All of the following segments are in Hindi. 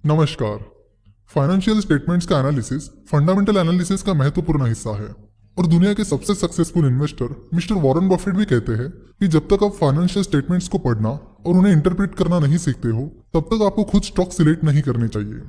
नमस्कार। फाइनेंशियल स्टेटमेंट्स का एनालिसिस फंडामेंटल एनालिसिस का महत्वपूर्ण हिस्सा है और दुनिया के सबसे successful investor mister Warren Buffett भी कहते हैं कि जब तक आप फाइनेंशियल स्टेटमेंट्स को पढ़ना और उन्हें इंटरप्रेट करना नहीं सीखते हो तब तक आपको खुद स्टॉक सिलेक्ट नहीं करने चाहिए।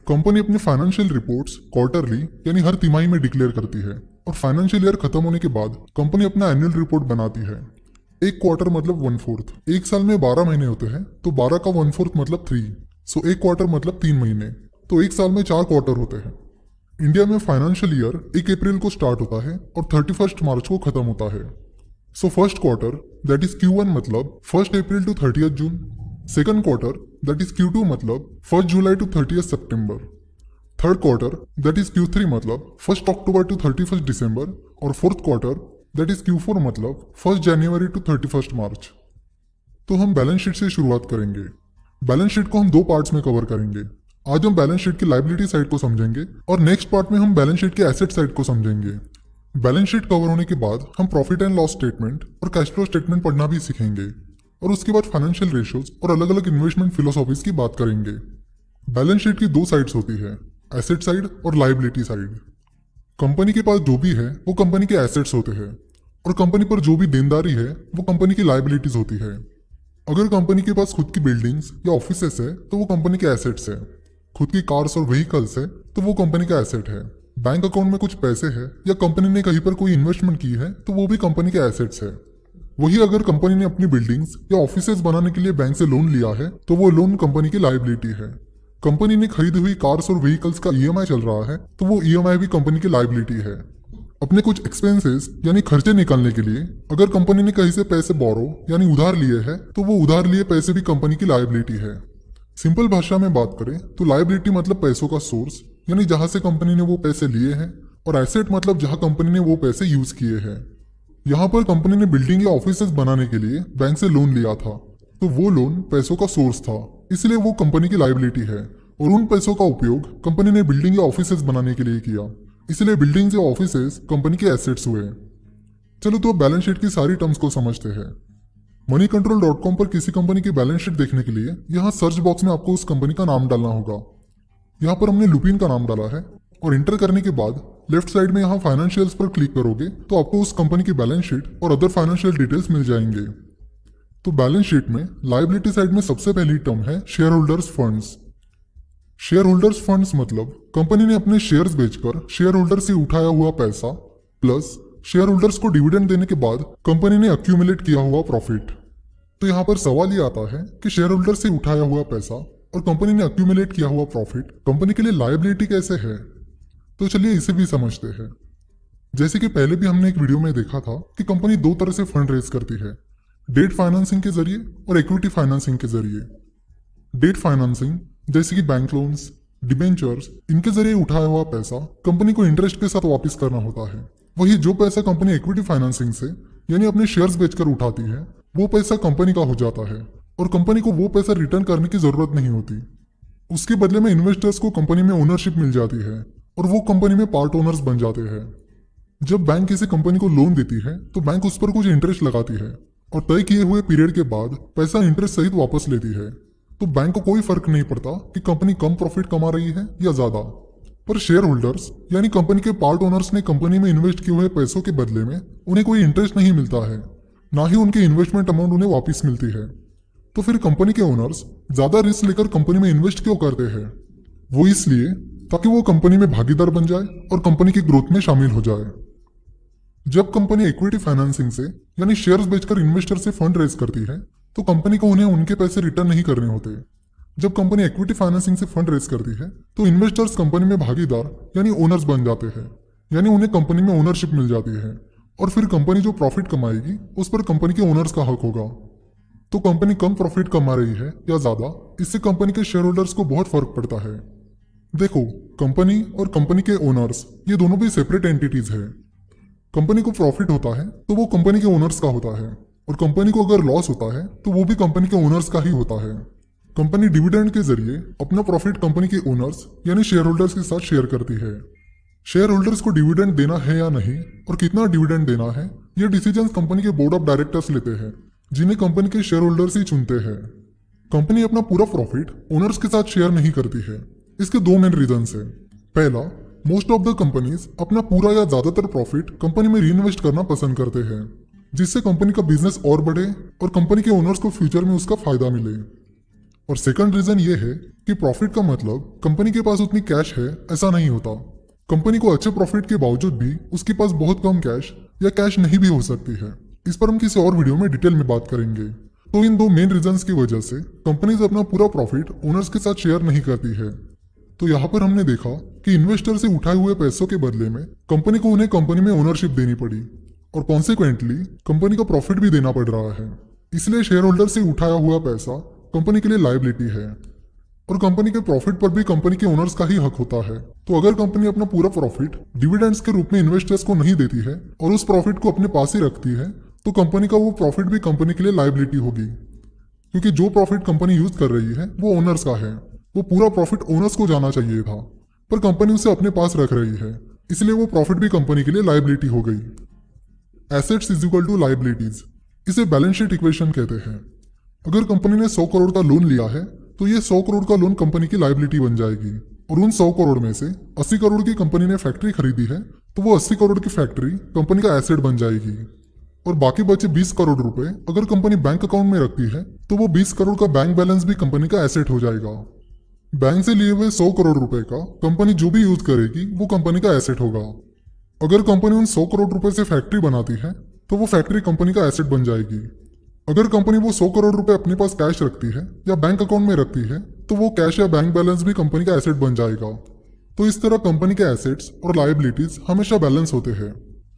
कंपनी अपनी फाइनेंशियल रिपोर्ट्स क्वार्टरली यानी हर तिमाही में डिक्लेयर करती है और फाइनेंशियल ईयर खत्म होने के बाद कंपनी अपना एनुअल रिपोर्ट बनाती है। एक क्वार्टर मतलब 1/4। एक साल में 12 महीने होते हैं तो 12 का 1/4 मतलब 3। सो एक क्वार्टर मतलब 3 महीने, तो एक साल में 4 क्वार्टर होते हैं। इंडिया में फाइनेंशियल ईयर 1 अप्रैल को स्टार्ट होता है और 31 मार्च को खत्म होता है। So first quarter that is Q1 मतलब 1 April to 30 June. Second quarter that is Q2 मतलब 1 July to 30 September. Third quarter that is Q3 मतलब 1 अक्टूबर टू 31 दिसंबर। और fourth quarter that is Q4 मतलब 1 जनवरी टू 31 मार्च। तो हम बैलेंस शीट से शुरुआत करेंगे। बैलेंस शीट को हम 2 पार्ट्स में कवर करेंगे। आज हम बैलेंस शीट की लायबिलिटी साइड को समझेंगे और नेक्स्ट पार्ट में हम बैलेंस शीट के एसेट साइड को समझेंगे। बैलेंस शीट कवर होने के बाद हम प्रॉफिट एंड लॉस स्टेटमेंट और कैश फ्लो स्टेटमेंट पढ़ना भी सीखेंगे और उसके बाद फाइनेंशियल रेशियोज और अलग अलग इन्वेस्टमेंट फिलोसॉफीज की बात करेंगे। बैलेंस शीट की 2 साइड्स होती है, एसेट साइड और लायबिलिटी साइड। कंपनी के पास जो भी है वो कंपनी के एसेट्स होते हैं और कंपनी पर जो भी देनदारी है वो कंपनी की लायबिलिटीज होती है। अगर कंपनी के पास खुद की बिल्डिंग्स या ऑफिसेस है तो वो कंपनी के एसेट्स है। खुद की कार्स और व्हीकल्स है तो वो कंपनी का एसेट है। बैंक अकाउंट में कुछ पैसे है या कंपनी ने कहीं पर कोई इन्वेस्टमेंट की है तो वो भी कंपनी के एसेट्स है। वही अगर कंपनी ने अपनी बिल्डिंग्स या ऑफिसेस बनाने के लिए बैंक से लोन लिया है तो वो लोन कंपनी की लायबिलिटी है। कंपनी ने खरीदी हुई कार्स और व्हीकल्स का EMI चल रहा है तो वो EMI भी कंपनी की लायबिलिटी है। अपने कुछ एक्सपेंसेस यानी खर्चे निकालने के लिए अगर कंपनी ने कहीं से पैसे बोरो यानी उधार लिए हैं तो वो उधार लिए पैसे भी कंपनी की लायबिलिटी है। सिंपल भाषा में बात करें तो लायबिलिटी मतलब पैसों का सोर्स यानी जहां से कंपनी ने वो पैसे लिए हैं और एसेट मतलब जहां कंपनी ने वो पैसे यूज किए हैं। यहाँ पर कंपनी ने बिल्डिंग या ऑफिसेस बनाने के लिए बैंक से लोन लिया था तो वो लोन पैसों का सोर्स था, इसलिए वो कंपनी की लायबिलिटी है और उन पैसों का उपयोग कंपनी ने बिल्डिंग या ऑफिसेस बनाने के लिए किया, इसलिए बिल्डिंग्स या ऑफिसेस कंपनी के एसेट्स हुए। चलो तो बैलेंस शीट की सारी टर्म्स को समझते हैं। moneycontrol.com पर किसी कंपनी की बैलेंस शीट देखने के लिए यहाँ सर्च बॉक्स में आपको उस कंपनी का नाम डालना होगा। यहाँ पर हमने लुपिन का नाम डाला है और इंटर करने के बाद लेफ्ट साइड में यहाँ फाइनेंशियल्स पर क्लिक करोगे तो आपको उस कंपनी की बैलेंस शीट और अदर फाइनेंशियल डिटेल्स मिल जाएंगे। तो बैलेंस शीट में लायबिलिटी साइड में सबसे पहली टर्म है share holders funds. Share holders funds मतलब कंपनी ने अपने शेयर्स बेचकर शेयर होल्डर से उठाया हुआ पैसा प्लस शेयर होल्डर्स को डिविडेंड देने के बाद कंपनी ने अक्यूमुलेट किया हुआ प्रॉफिट। तो यहाँ पर सवाल ये आता है कि शेयर होल्डर से उठाया हुआ पैसा और कंपनी ने अक्यूमुलेट किया हुआ प्रॉफिट कंपनी के लिए लायबिलिटी कैसे है। तो चलिए इसे भी समझते हैं। जैसे कि पहले भी हमने एक वीडियो में देखा था कि कंपनी 2 तरह से फंड रेज करती है, डेट फाइनेंसिंग के जरिए और इक्विटी फाइनेंसिंग के जरिए। डेट फाइनेंसिंग जैसे कि बैंक लोन्स, डिबेंचर्स, इनके जरिए उठाया हुआ पैसा कंपनी को इंटरेस्ट के साथ वापस करना होता है। वही जो पैसा कंपनी इक्विटी फाइनेंसिंग से यानी अपने शेयर्स बेचकर उठाती है वो पैसा कंपनी का हो जाता है और कंपनी को वो पैसा रिटर्न करने की जरूरत नहीं होती। उसके बदले में इन्वेस्टर्स को कंपनी में ओनरशिप मिल जाती है और वो कंपनी में पार्ट ओनर्स बन जाते हैं। जब बैंक किसी कंपनी को लोन देती है तो बैंक उस पर कुछ इंटरेस्ट लगाती है और तय किए हुए पीरियड के बाद पैसा इंटरेस्ट सहित वापस लेती है। तो बैंक को कोई फर्क नहीं पड़ता कि कंपनी कम प्रॉफिट कमा रही है या ज्यादा। पर शेयर होल्डर्स यानी कंपनी के पार्ट ओनर्स ने कंपनी में इन्वेस्ट किए हुए पैसों के बदले में उन्हें कोई इंटरेस्ट नहीं मिलता है, ना ही उनके इन्वेस्टमेंट अमाउंट उन्हें वापस मिलती है। तो फिर कंपनी के ओनर्स ज्यादा रिस्क लेकर कंपनी में इन्वेस्ट क्यों करते हैं? वो इसलिए ताकि वो कंपनी में भागीदार बन जाए और कंपनी की ग्रोथ में शामिल हो जाए। जब कंपनी इक्विटी फाइनेंसिंग से यानी शेयर्स बेचकर इन्वेस्टर से फंड रेज करती है तो कंपनी को उन्हें उनके पैसे रिटर्न नहीं करने होते। जब कंपनी इक्विटी फाइनेंसिंग से फंड रेज करती है तो इन्वेस्टर्स कंपनी में भागीदार यानी ओनर्स बन जाते हैं, यानी उन्हें कंपनी में ओनरशिप मिल जाती है और फिर कंपनी जो प्रॉफिट कमाएगी उस पर कंपनी के ओनर्स का हक होगा। तो कंपनी कम प्रॉफिट कमा रही है या ज्यादा, इससे कंपनी के शेयर होल्डर्स को बहुत फर्क पड़ता है। देखो, कंपनी और कंपनी के ओनर्स ये दोनों भी सेपरेट एंटिटीज है। कंपनी को प्रॉफिट होता है तो वो कंपनी के ओनर्स का होता है और कंपनी को अगर लॉस होता है तो वो भी कंपनी के ओनर्स का ही होता है। कंपनी डिविडेंड के जरिए अपना प्रॉफिट कंपनी के ओनर्स यानी शेयर होल्डर्स के साथ शेयर करती है। शेयर होल्डर्स को डिविडेंड देना है या नहीं और कितना डिविडेंड देना है ये डिसीजन कंपनी के बोर्ड ऑफ डायरेक्टर्स लेते हैं, जिन्हें कंपनी के शेयर होल्डर्स ही चुनते हैं। कंपनी अपना पूरा प्रॉफिट ओनर्स के साथ शेयर नहीं करती है। इसके दो मेन रीजंस है। पहला, मोस्ट ऑफ द कंपनीज अपना पूरा या ज्यादातर प्रॉफिट कंपनी में रीइन्वेस्ट करना पसंद करते हैं, जिससे कंपनी का बिजनेस और बढ़े और कंपनी के ओनर्स को फ्यूचर में उसका फायदा मिले। और सेकंड रीजन ये है कि प्रॉफिट का मतलब कंपनी के पास उतनी कैश है ऐसा नहीं होता। कंपनी को अच्छे प्रॉफिट के बावजूद भी उसके पास बहुत कम कैश या कैश नहीं भी हो सकती है। इस पर हम किसी और वीडियो में डिटेल में बात करेंगे। तो इन दो मेन रीजंस की वजह से कंपनीज अपना पूरा प्रॉफिट ओनर्स के साथ शेयर नहीं करती है। तो यहाँ पर हमने देखा कि इन्वेस्टर से उठाए हुए पैसों के बदले में कंपनी को उन्हें कंपनी में ओनरशिप देनी पड़ी और कॉन्सिक्वेंटली कंपनी को प्रॉफिट भी देना पड़ रहा है। इसलिए शेयर होल्डर से उठाया हुआ पैसा कंपनी के लिए लायबिलिटी है और कंपनी के प्रॉफिट पर भी कंपनी के ओनर्स का ही हक होता है। तो अगर कंपनी अपना पूरा प्रॉफिट डिविडेंड्स के रूप में इन्वेस्टर्स को नहीं देती है और उस प्रॉफिट को अपने पास ही रखती है, तो कंपनी का वो प्रॉफिट भी कंपनी के लिए लायबिलिटी होगी, क्योंकि जो प्रॉफिट कंपनी यूज कर रही है वो ओनर्स का है। वो पूरा प्रॉफिट ओनर्स को जाना चाहिए था, पर कंपनी उसे अपने पास रख रही है, इसलिए वो प्रॉफिट भी कंपनी के लिए लायबिलिटी हो गई। Assets is equal to liabilities, इसे बैलेंस शीट इक्वेशन कहते हैं। अगर कंपनी ने 100 करोड़ का लोन लिया है तो ये 100 करोड़ का लोन कंपनी की लायबिलिटी बन जाएगी और उन 100 करोड़ में से 80 करोड़ की कंपनी ने फैक्ट्री खरीदी है तो वो 80 करोड़ की फैक्ट्री कंपनी का एसेट बन जाएगी। और बाकी बचे 20 करोड़ रुपए अगर कंपनी बैंक अकाउंट में रखती है तो वो 20 करोड़ का बैंक बैलेंस भी कंपनी का एसेट हो जाएगा। बैंक से लिए हुए 100 करोड़ रुपए का कंपनी जो भी यूज करेगी वो कंपनी का एसेट होगा। अगर कंपनी उन 100 करोड़ रुपए से फैक्ट्री बनाती है तो वो फैक्ट्री कंपनी का एसेट बन जाएगी। अगर कंपनी वो 100 करोड़ रुपए अपने पास कैश रखती है या बैंक अकाउंट में रखती है तो वो कैश या बैंक बैलेंस भी कंपनी का एसेट बन जाएगा। तो इस तरह कंपनी के एसेट्स और लायबिलिटीज हमेशा बैलेंस होते हैं।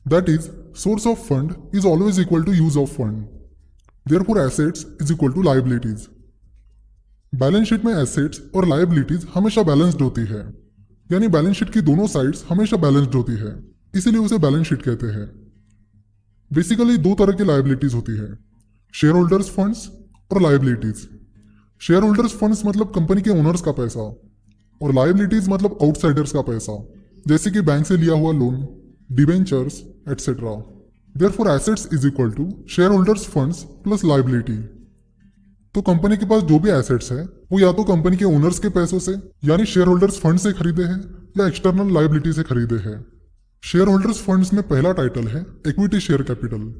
That is, source of fund is always equal to use of fund, therefore assets is equal to liabilities. Balance sheet में एसेट्स और लायबिलिटीज हमेशा बैलेंस्ड होती है, यानी बैलेंस शीट की दोनों साइड्स हमेशा बैलेंस्ड होती है, इसीलिए उसे बैलेंस शीट कहते हैं। बेसिकली दो तरह की लायबिलिटीज होती है, शेयर होल्डर्स फंड्स और लायबिलिटीज। शेयर होल्डर्स फंड्स मतलब कंपनी के ओनर्स का पैसा और लायबिलिटीज मतलब आउटसाइडर्स का पैसा, जैसे कि बैंक से लिया हुआ loan, debentures etcetera. Therefore assets is equal to shareholders funds plus liability. तो कंपनी के पास जो भी एसेट्स है वो या तो कंपनी के ओनर्स के पैसों से यानी शेयर होल्डर्स फंड से खरीदे हैं या एक्सटर्नल लायबिलिटी से खरीदे हैं। शेयर होल्डर्स फंड्स में पहला टाइटल है इक्विटी शेयर कैपिटल।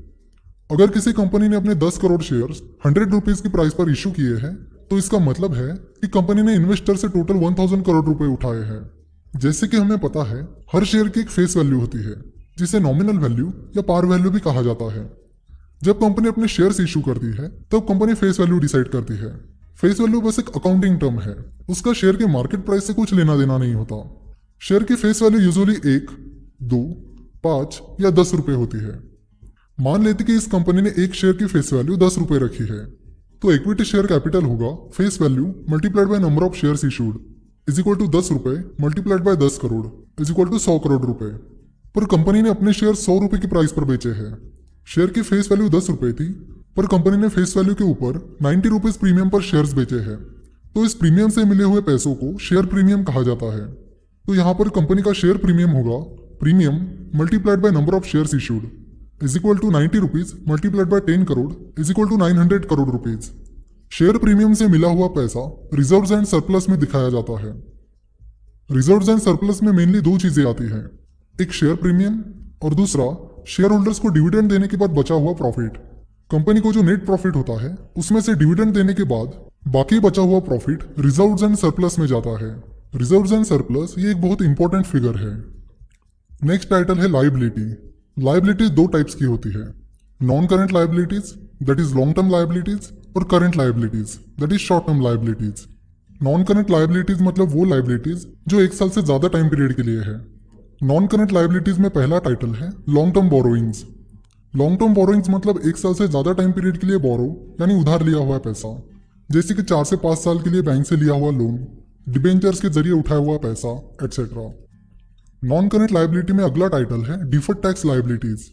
अगर किसी कंपनी ने अपने 10 करोड़ शेयर्स 100 रुपीज की प्राइस पर इशू किए हैं तो इसका मतलब है कि कंपनी ने इन्वेस्टर से टोटल 1000 करोड़ रुपए उठाए हैं। जैसे कि हमें पता है हर शेयर की एक फेस वैल्यू होती है जिसे नॉमिनल वैल्यू या पार वैल्यू भी कहा जाता है। जब कंपनी अपने शेयर्स इशू करती है तब कंपनी फेस वैल्यू डिसाइड करती है। फेस वैल्यू बस एक अकाउंटिंग टर्म है, उसका शेयर के मार्केट प्राइस से कुछ लेना देना नहीं होता। शेयर की फेस वैल्यू यूजुअली 1, 2, 5 या 10 रुपए होती है। मान लेते कि इस कंपनी ने एक शेयर की फेस वैल्यू 10 रुपए रखी है, तो इक्विटी शेयर कैपिटल होगा face value multiplied by number of shares issued is equal to 10 रुपए multiplied by 10 crore is equal to 100 crore रुपए। पर कंपनी ने अपने शेयर 100 रुपए की प्राइस पर बेचे हैं। शेयर की फेस वैल्यू 10 रुपए थी, पर कंपनी ने फेस वैल्यू के ऊपर 90 रुपीज प्रीमियम पर शेयर्स बेचे हैं, तो इस प्रीमियम से मिले हुए पैसों को शेयर प्रीमियम कहा जाता है। तो यहाँ पर कंपनी का शेयर प्रीमियम होगा premium multiplied by number of shares issued is equal to 90 rupees multiplied by 10 crore is equal to 900 crore rupees. Share premium से मिला हुआ पैसा रिजर्व्स एंड सरप्लस में दिखाया जाता है। रिजर्व्स एंड सरप्लस में मेनली दो चीजें आती हैं, एक शेयर प्रीमियम और दूसरा शेयर होल्डर्स को डिविडेंड देने के बाद बचा हुआ प्रॉफिट। कंपनी को जो नेट प्रॉफिट होता है उसमें से डिविडेंड देने के बाद बाकी बचा हुआ प्रॉफिट रिजर्व्स एंड सरप्लस में जाता है। रिजर्व्स एंड सरप्लस ये एक बहुत इंपॉर्टेंट फिगर है। नेक्स्ट टाइटल है लायबिलिटी। लायबिलिटीज दो टाइप्स की होती है, non current liabilities that is long term liabilities और current liabilities that is short term liabilities. Non current liabilities मतलब वो लायबिलिटीज जो एक साल से ज्यादा टाइम पीरियड के लिए है। नॉन करंट लायबिलिटीज में पहला टाइटल है long term borrowings. Long term borrowings मतलब एक साल से ज्यादा टाइम पीरियड के लिए बोरो यानी उधार लिया हुआ पैसा, जैसे कि 4 से 5 साल के लिए बैंक से लिया हुआ लोन, डिबेंचर्स के जरिए उठाया हुआ पैसा एटसेट्रा। नॉन करंट लायबिलिटी में अगला टाइटल है deferred tax liabilities.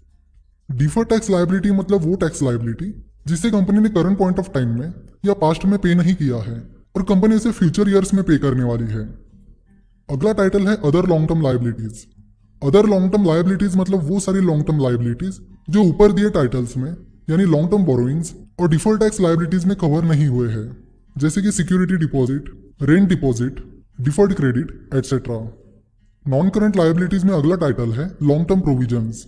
Deferred tax liability मतलब वो टैक्स लायबिलिटी जिसे कंपनी ने करंट पॉइंट ऑफ टाइम में या पास्ट में पे नहीं किया है और कंपनी इसे फ्यूचर ईयर्स में पे करने वाली है। अगला टाइटल है other long term liabilities. Other long term liabilities मतलब वो सारी लॉन्ग टर्म लायबिलिटीज जो ऊपर दिए टाइटल्स में यानी लॉन्ग टर्म बोरोइंग्स और डिफर्ड टैक्स लायबिलिटीज में कवर नहीं हुए हैं, जैसे कि security deposit, rent deposit, deferred credit etcetera. Non current liabilities में अगला टाइटल है लॉन्ग टर्म प्रोविजंस।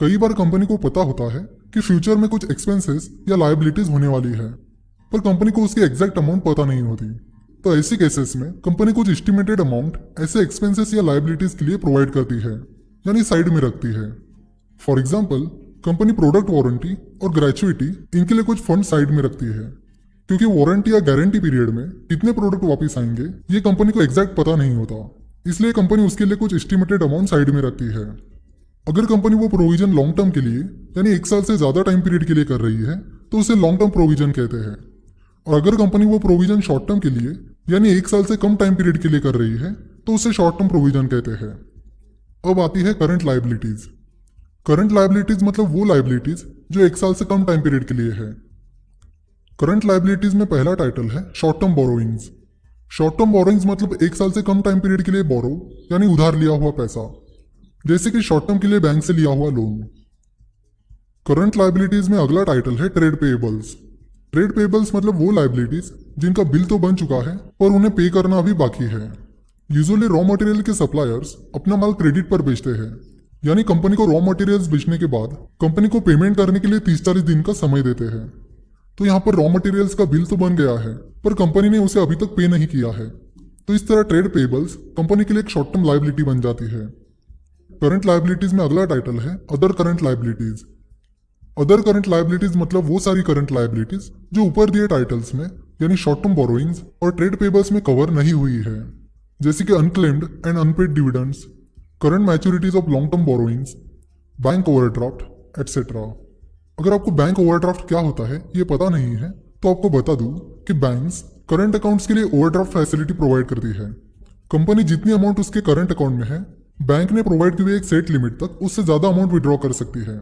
कई बार कंपनी को पता होता है कि फ्यूचर में कुछ एक्सपेंसेस या लायबिलिटीज होने वाली है, पर कंपनी को उसकी एग्जैक्ट अमाउंट पता नहीं होती। तो ऐसी केसेस में कंपनी कुछ एस्टिमेटेड अमाउंट ऐसे एक्सपेंसेस या लायबिलिटीज के लिए प्रोवाइड करती है, यानी साइड में रखती है। For example, company product warranty और ग्रेचुइटी इनके लिए कुछ फंड साइड में रखती है, क्योंकि वारंटी या गारंटी पीरियड में कितने प्रोडक्ट वापस आएंगे ये कंपनी को एग्जैक्ट पता नहीं होता, इसलिए कंपनी उसके लिए कुछ एस्टिमेटेड अमाउंट साइड में रखती है। अगर कंपनी वो प्रोविजन लॉन्ग टर्म के लिए यानी 1 साल से ज्यादा टाइम पीरियड के लिए कर रही है तो उसे लॉन्ग टर्म प्रोविजन कहते हैं, और अगर कंपनी वो प्रोविजन शॉर्ट टर्म के लिए यानी 1 साल से कम टाइम पीरियड के लिए कर रही है तो उसे शॉर्ट टर्म प्रोविजन कहते हैं। अब आती है करंट लायबिलिटीज। करंट लायबिलिटीज मतलब वो लायबिलिटीज जो 1 साल से कम टाइम पीरियड के लिए है। करंट लायबिलिटीज में पहला टाइटल है short term borrowings. Short term borrowings मतलब 1 साल से कम टाइम पीरियड के लिए बोरो यानी उधार लिया हुआ पैसा, जैसे कि शॉर्ट टर्म के लिए बैंक से लिया हुआ लोन। करंट लायबिलिटीज में अगला टाइटल है ट्रेड पेएबल्स। ट्रेड पेएबल्स मतलब वो लायबिलिटीज जिनका बिल तो बन चुका है पर उन्हें पे करना अभी बाकी है। यूजुअली रॉ मटेरियल के सप्लायर्स अपना माल क्रेडिट पर बेचते हैं, यानी कंपनी को रॉ मटेरियल्स बेचने के बाद कंपनी को पेमेंट करने के लिए 30-40 दिन का समय देते हैं। तो यहाँ पर रॉ मटेरियल्स का बिल तो बन गया है पर कंपनी ने उसे अभी तक पे नहीं किया है, तो इस तरह ट्रेड पेएबल्स कंपनी के लिए एक शॉर्ट टर्म लायबिलिटी बन जाती है। करंट लायबिलिटीज में अगला टाइटल है other current liabilities. Other current liabilities मतलब वो सारी करंट लायबिलिटीज जो ऊपर दिए टाइटल्स में यानी शॉर्ट टर्म बोरोइंग्स और ट्रेड पेबल्स में कवर नहीं हुई है, जैसे कि unclaimed and unpaid dividends, current maturities of long term borrowings, bank overdraft etcetera. अगर आपको बैंक ओवरड्राफ्ट क्या होता है ये पता नहीं है तो आपको बता दूं कि बैंक्स करंट अकाउंट्स के लिए ओवरड्राफ्ट फैसिलिटी प्रोवाइड करती है। कंपनी जितनी अमाउंट उसके करंट अकाउंट में है, बैंक ने प्रोवाइड की हुई एक सेट लिमिट तक उससे ज्यादा अमाउंट विड्रॉ कर सकती है,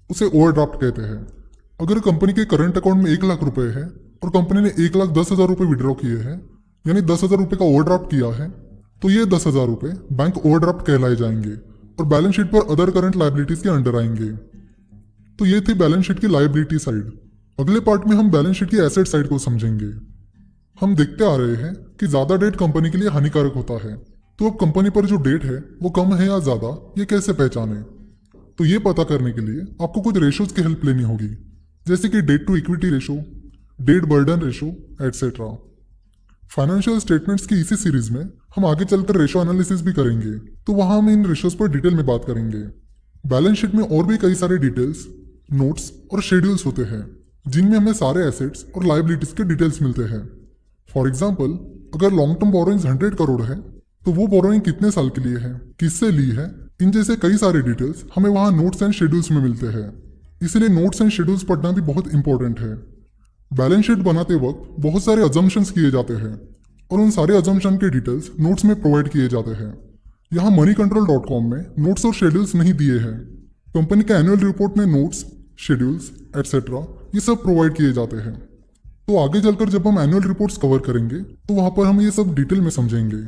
उसे ओवरड्राफ्ट कहते हैं। अगर कंपनी के करंट अकाउंट में 1 लाख रुपए है और कंपनी ने 1,10,000 रुपए विड्रॉ किए हैं, यानी 10,000 रुपए का ओवरड्राफ्ट किया है, तो ये 10,000 रुपए बैंक ओवरड्राफ्ट कहलाए जाएंगे और बैलेंस शीट पर अदर करंट लायबिलिटीज के अंडर आएंगे। तो ये थी बैलेंस शीट की लायबिलिटी साइड। अगले पार्ट में हम बैलेंस शीट की एसेट साइड को समझेंगे। हम देखते आ रहे हैं कि ज्यादा डेट कंपनी के लिए हानिकारक होता है, तो अब कंपनी पर जो डेट है वो कम है या ज्यादा ये कैसे पहचाने? तो ये पता करने के लिए आपको कुछ रेशोज की हेल्प लेनी होगी, जैसे कि debt to equity ratio, debt burden ratio etcetera. Financial statements की इसी सीरीज में हम आगे चलकर रेशो एनालिसिस भी करेंगे, तो वहां हम इन रेशोज पर डिटेल में बात करेंगे। बैलेंस शीट में और भी कई सारे डिटेल्स, नोट्स और शेड्यूल्स होते हैं जिनमें हमें सारे एसेट्स और लायबिलिटीज के डिटेल्स मिलते हैं। फॉर एग्जाम्पल, अगर लॉन्ग टर्म बोरोइंग्स 100 करोड़ है तो वो बोरोइंग कितने साल के लिए है, किससे ली है, इन जैसे कई सारे डिटेल्स हमें वहां नोट्स एंड शेड्यूल्स में मिलते हैं। इसलिए नोट्स एंड शेड्यूल्स पढ़ना भी बहुत इंपॉर्टेंट है। बैलेंस शीट बनाते वक्त बहुत सारे अजम्पशंस किए जाते हैं और उन सारे अजम्पशन के डिटेल्स नोट्स में प्रोवाइड किए जाते हैं। यहाँ moneycontrol.com में नोट्स और शेड्यूल्स नहीं दिए हैं। कंपनी के एनुअल रिपोर्ट में नोट्स, शेड्यूल्स एटसेट्रा ये सब प्रोवाइड किए जाते हैं। तो आगे चलकर जब हम एनुअल रिपोर्ट्स कवर करेंगे तो वहां पर हम ये सब डिटेल में समझेंगे।